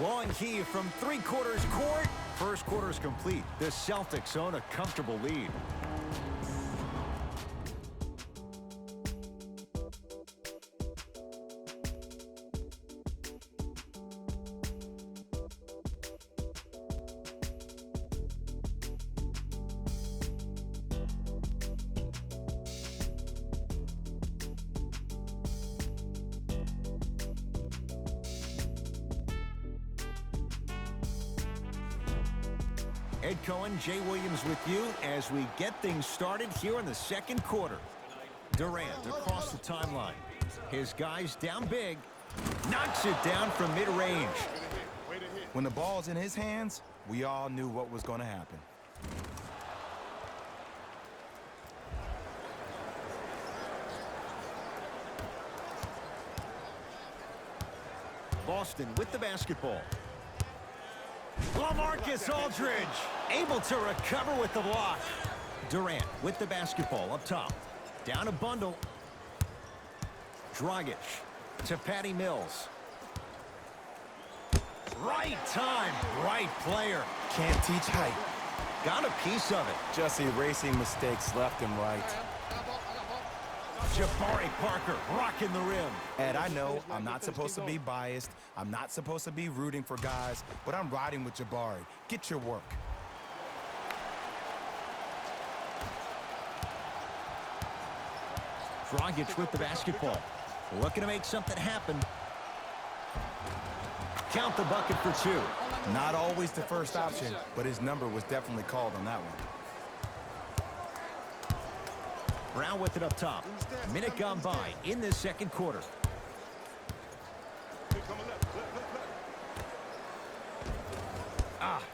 Long heave from three-quarters court. First quarter is complete. The Celtics own a comfortable lead. Ed Cohen, Jay Williams with you as we get things started here in the second quarter. Durant across the timeline. His guys down big. Knocks it down from mid-range. When the ball's in his hands, we all knew what was going to happen. Boston with the basketball. LaMarcus Aldridge able to recover with the block. Durant with the basketball up top. Down a bundle. Dragic to Patty Mills. Right time, right player. Can't teach height. Got a piece of it. Just erasing mistakes left and right. Jabari Parker rocking the rim. Ed, I know I'm not supposed to be biased. I'm not supposed to be rooting for guys, but I'm riding with Jabari. Get your work. Dragic with the basketball. Looking to make something happen. Count the bucket for two. Not always the first option, but his number was definitely called on that one. Brown with it up top. Minute gone by in this second quarter.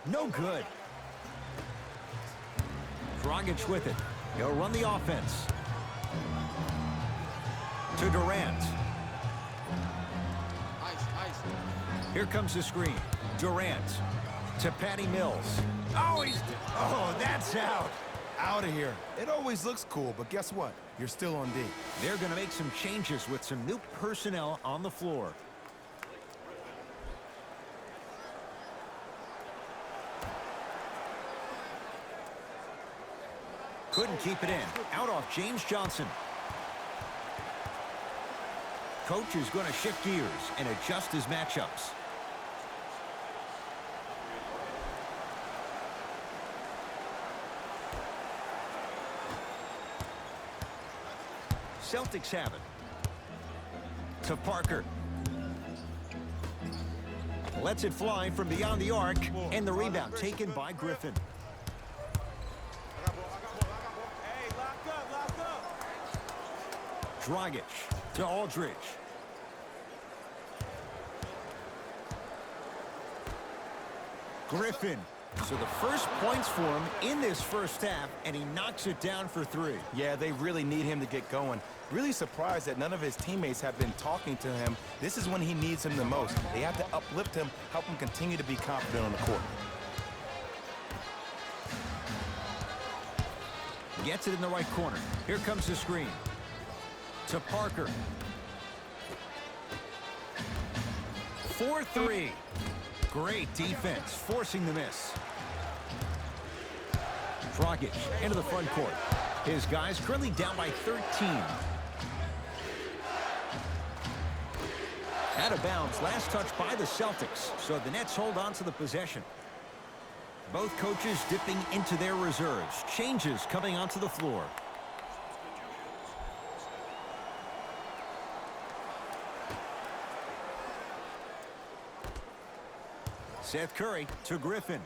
No good. Dragic with it. He'll run the offense. To Durant. Here comes the screen. Durant to Patty Mills. Oh, that's out. Out of here. It always looks cool, but guess what? You're still on D. They're going to make some changes with some new personnel on the floor. Couldn't keep it in. Out off James Johnson. Coach is going to shift gears and adjust his matchups. Celtics have it. To Parker. Lets it fly from beyond the arc, and the rebound taken by Griffin. Dragic to Aldridge. Griffin. So the first points for him in this first half, and he knocks it down for three. Yeah, they really need him to get going. Really surprised that none of his teammates have been talking to him. This is when he needs him the most. They have to uplift him, help him continue to be confident on the court. Gets it in the right corner. Here comes the screen. To Parker. 4-3. Great defense, forcing the miss. Dragic into the front court. His guys currently down by 13. Out of bounds, last touch by the Celtics, so the Nets hold on to the possession. Both coaches dipping into their reserves. Changes coming onto the floor. Seth Curry to Griffin.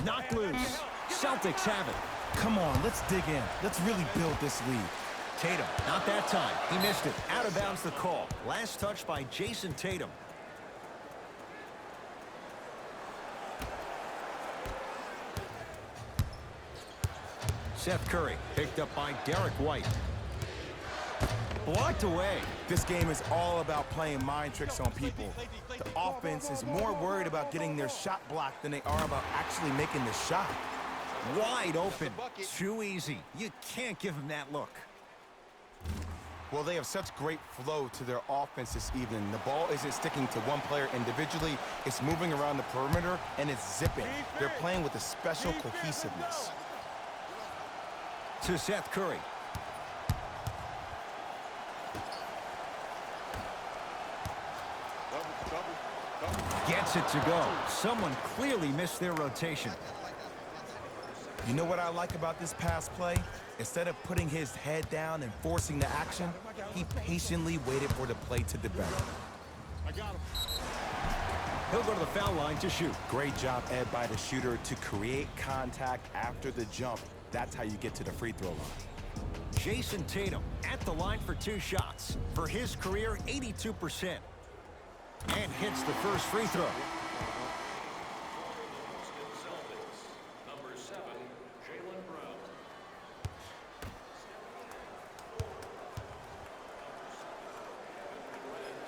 Knocked loose. Celtics have it. Come on, let's dig in. Let's really build this lead. Tatum, not that time. He missed it. Out of bounds the call. Last touch by Jayson Tatum. Seth Curry picked up by Derek White. Blocked away. This game is all about playing mind tricks on people. The offense is more worried about getting their shot blocked than they are about actually making the shot. Wide open. Too easy. You can't give him that look. Well, they have such great flow to their offense this evening. The ball isn't sticking to one player individually. It's moving around the perimeter, and it's zipping. They're playing with a special cohesiveness. To Seth Curry. Gets it to go. Someone clearly missed their rotation. You know what I like about this pass play? Instead of putting his head down and forcing the action, he patiently waited for the play to develop. He'll go to the foul line to shoot. Great job, Ed, by the shooter to create contact after the jump. That's how you get to the free throw line. Jayson Tatum at the line for 2 shots. For his career, 82%. And hits the first free throw.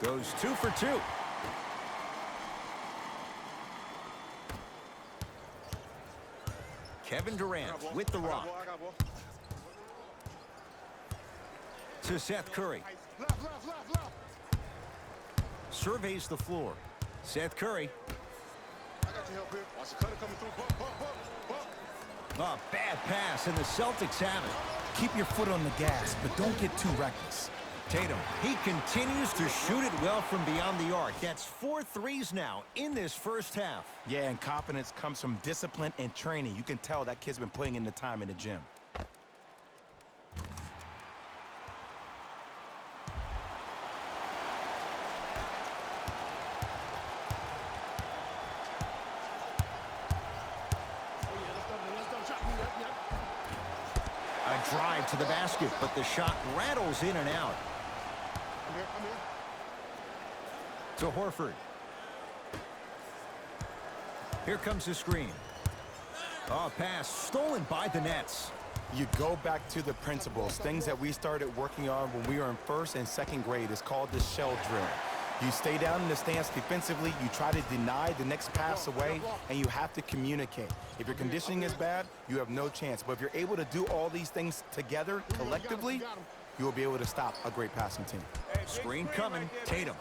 Goes 2 for 2. Kevin Durant with the rock. To Seth Curry. Surveys the floor. Seth Curry. A bad pass, and the Celtics have it. Keep your foot on the gas, but don't get too reckless. Tatum, he continues to shoot it well from beyond the arc. That's 4 threes now in this first half. Yeah, and confidence comes from discipline and training. You can tell that kid's been putting in the time in the gym. A drive to the basket, but the shot rattles in and out. To Horford. Here comes the screen. Oh, pass stolen by the Nets. You go back to the principles, things that we started working on when we were in 1st and 2nd grade. It's called the shell drill. You stay down in the stance defensively, you try to deny the next pass away, and you have to communicate. If your conditioning is bad, you have no chance. But if you're able to do all these things together, collectively, you will be able to stop a great passing team. Screen coming. Tatum.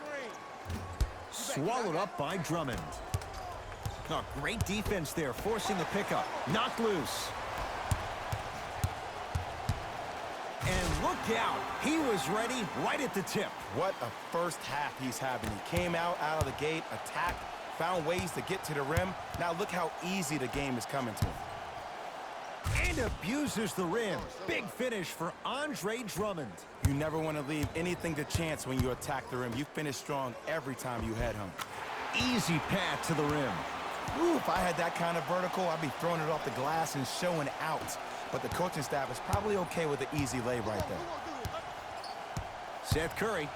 Swallowed up by Drummond. Oh, great defense there, forcing the pickup. Knocked loose. And look out. He was ready right at the tip. What a first half he's having. He came out of the gate, attacked, found ways to get to the rim. Now look how easy the game is coming to him. And abuses the rim. Big finish for Andre Drummond. You never want to leave anything to chance when you attack the rim. You finish strong every time you head home. Easy path to the rim. Ooh, if I had that kind of vertical, I'd be throwing it off the glass and showing out. But the coaching staff is probably okay with the easy lay right there. Seth Curry.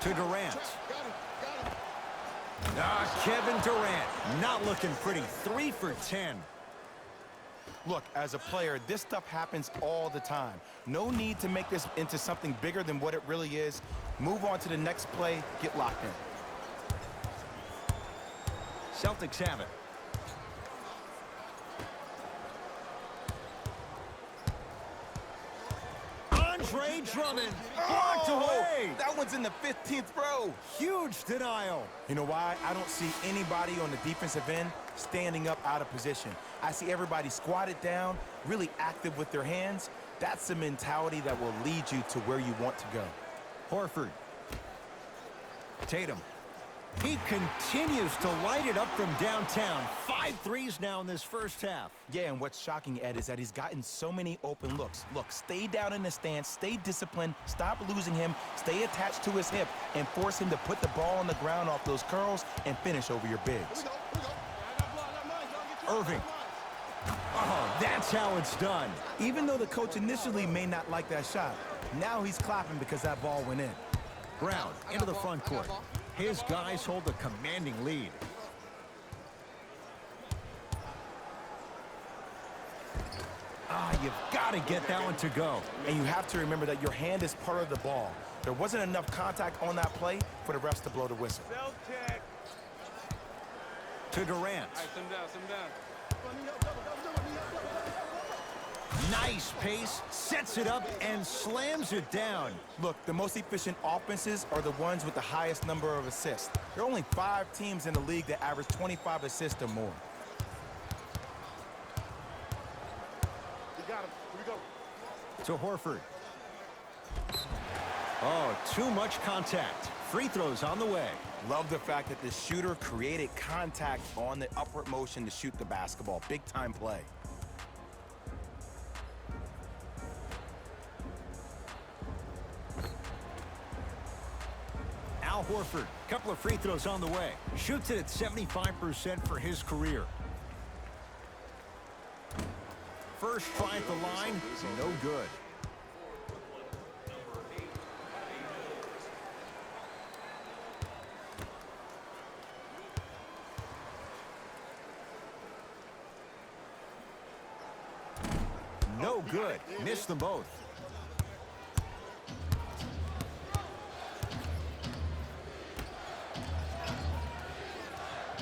To Durant. Kevin Durant not looking pretty. 3 for 10. Look, as a player, this stuff happens all the time. No need to make this into something bigger than what it really is. Move on to the next play, get locked in. Celtics have it. Andre Drummond blocked away. That one's in the 15th row. Huge denial. You know why? I don't see anybody on the defensive end standing up out of position. I see everybody squatted down, really active with their hands. That's the mentality that will lead you to where you want to go. Horford. Tatum. He continues to light it up from downtown. 5 threes now in this first half. Yeah, and what's shocking, Ed, is that he's gotten so many open looks. Look, stay down in the stance, stay disciplined, stop losing him, stay attached to his hip, and force him to put the ball on the ground off those curls and finish over your bigs. Irving. Oh, that's how it's done. Even though the coach initially may not like that shot, now he's clapping because that ball went in. Brown into the front court. His guys hold a commanding lead. You've got to get that one to go. And you have to remember that your hand is part of the ball. There wasn't enough contact on that play for the refs to blow the whistle. Celtics. To Durant. Some down. Nice pace, sets it up, and slams it down. Look, the most efficient offenses are the ones with the highest number of assists. There are only 5 teams in the league that average 25 assists or more. You got him. Here we go. To Horford. Oh, too much contact. Free throws on the way. Love the fact that the shooter created contact on the upward motion to shoot the basketball. Big time play. Al Horford, couple of free throws on the way. Shoots it at 75% for his career. First try at the line, no good. No good. Missed them both.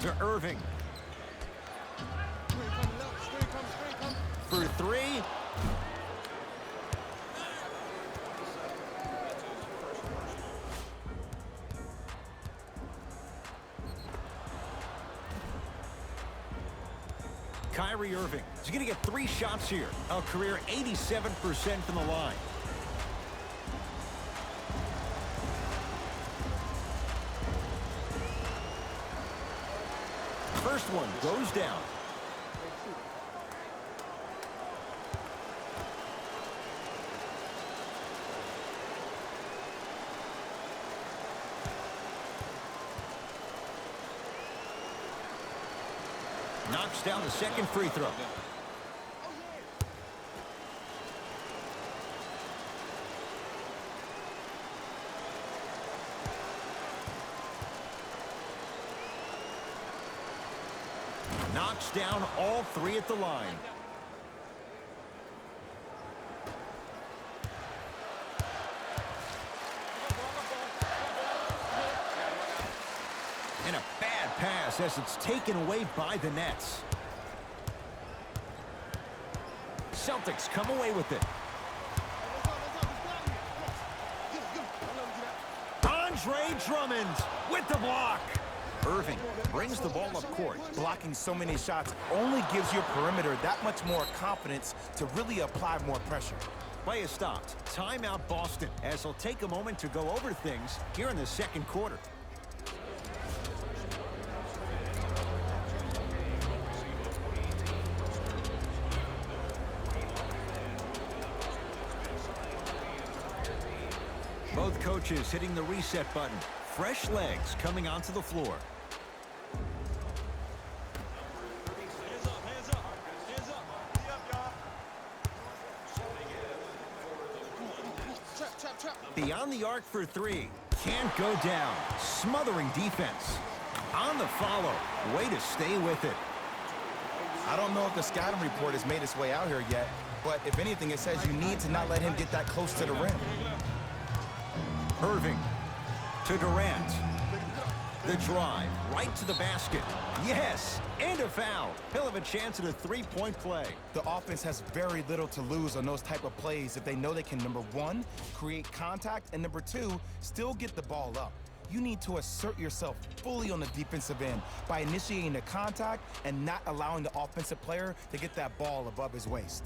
To Irving. For 3. Kyrie Irving. He's going to get 3 shots here. A career 87% from the line. First one goes down. Knocks down the second free throw. Knocks down all 3 at the line. And a bad pass as it's taken away by the Nets. Celtics come away with it. Andre Drummond with the block. Irving brings the ball up court. Blocking so many shots only gives your perimeter that much more confidence to really apply more pressure. Play is stopped. Timeout Boston, as they'll take a moment to go over things here in the second quarter. Both coaches hitting the reset button. Fresh legs coming onto the floor. Beyond the arc for 3. Can't go down. Smothering defense. On the follow. Way to stay with it. I don't know if the scouting report has made its way out here yet, but if anything, it says you need to not let him get that close to the rim. Irving to Durant. The drive right to the basket. Yes, and a foul. He'll have a chance at a 3-point play. The offense has very little to lose on those type of plays if they know they can, number 1, create contact, and number 2, still get the ball up. You need to assert yourself fully on the defensive end by initiating the contact and not allowing the offensive player to get that ball above his waist.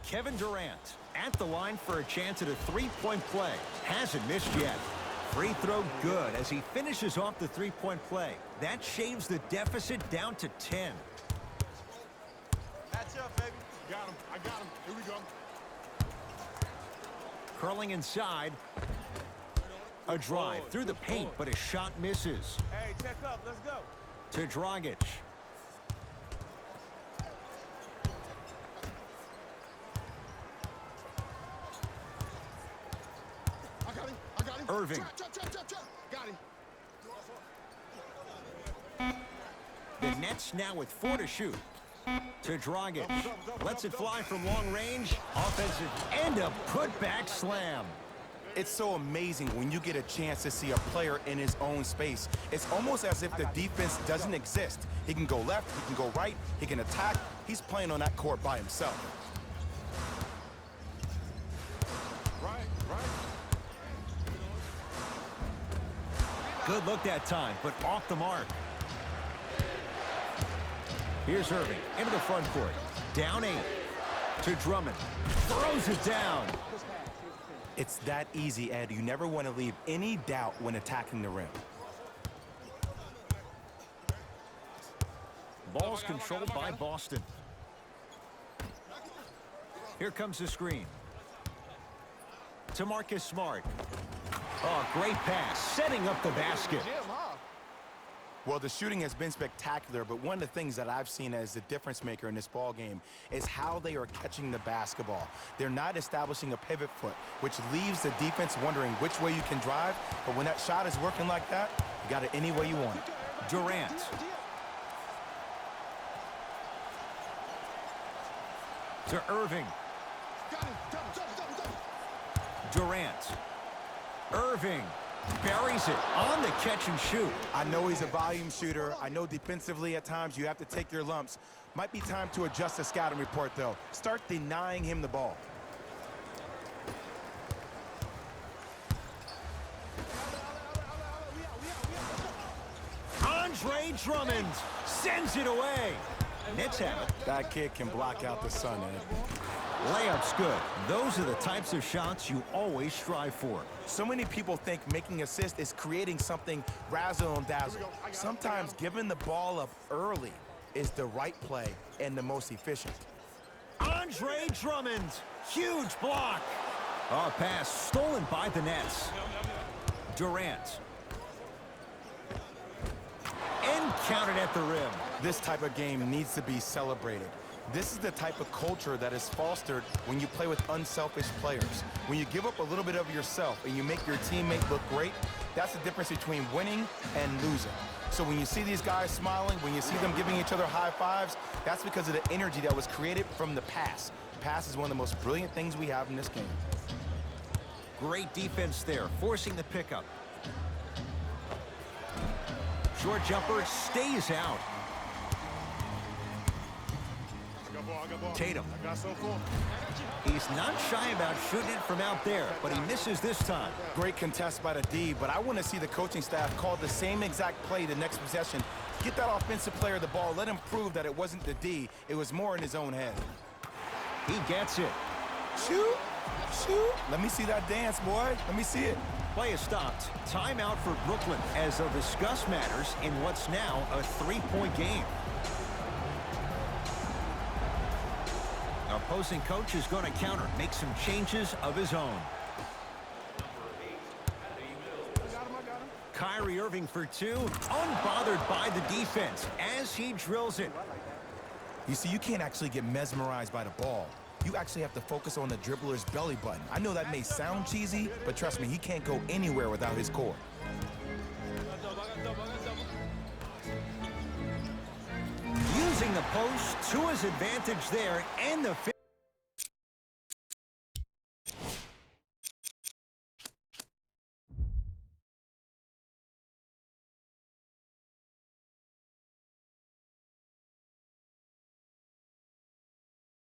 Kevin Durant at the line for a chance at a 3-point play. Hasn't missed yet. Free throw good as he finishes off the 3-point play. That shaves the deficit down to 10. That's up, baby. Got him. I got him. Here we go. Curling inside. A drive through the paint, but his shot misses. Hey, check up. Let's go. To Dragic. Irving. Got him. The Nets now with 4 to shoot. To Dragic. Lets it fly from long range. Offensive and a putback slam. It's so amazing when you get a chance to see a player in his own space. It's almost as if the defense doesn't exist. He can go left, he can go right, he can attack. He's playing on that court by himself. Good look that time, but off the mark. Here's Irving into the front court. Down 8 to Drummond. Throws it down. It's that easy, Ed. You never want to leave any doubt when attacking the rim. Ball's controlled by Boston. Here comes the screen. To Marcus Smart. Oh, great pass. Setting up the basket. Well, the shooting has been spectacular, but one of the things that I've seen as the difference maker in this ball game is how they are catching the basketball. They're not establishing a pivot foot, which leaves the defense wondering which way you can drive, but when that shot is working like that, you got it any way you want it. Durant. To Irving. Durant. Irving buries it on the catch and shoot. I know he's a volume shooter. I know defensively at times you have to take your lumps. Might be time to adjust the scouting report, though. Start denying him the ball. Andre Drummond sends it away. Nets have it. That kid can block out the sun, Ed. Layup's good. Those are the types of shots you always strive for. So many people think making assists is creating something razzle and dazzle. Sometimes giving the ball up early is the right play and the most efficient. Andre Drummond, huge block. Oh, pass stolen by the Nets. Durant. And counted at the rim. This type of game needs to be celebrated. This is the type of culture that is fostered when you play with unselfish players. When you give up a little bit of yourself and you make your teammate look great, that's the difference between winning and losing. So when you see these guys smiling, when you see them giving each other high fives, that's because of the energy that was created from the pass. The pass is one of the most brilliant things we have in this game. Great defense there, forcing the pickup. Short jumper stays out. Tatum. He's not shy about shooting it from out there, but he misses this time. Great contest by the D, but I want to see the coaching staff call the same exact play the next possession. Get that offensive player the ball. Let him prove that it wasn't the D. It was more in his own head. He gets it. Shoot. Shoot. Let me see that dance, boy. Let me see it. Play is stopped. Timeout for Brooklyn as they'll discuss matters in what's now a 3-point game. Opposing coach is going to counter, make some changes of his own. Kyrie Irving for 2, unbothered by the defense as he drills it. You see, you can't actually get mesmerized by the ball. You actually have to focus on the dribbler's belly button. I know that may sound cheesy, but trust me, he can't go anywhere without his core. Using the post to his advantage there, and the finish.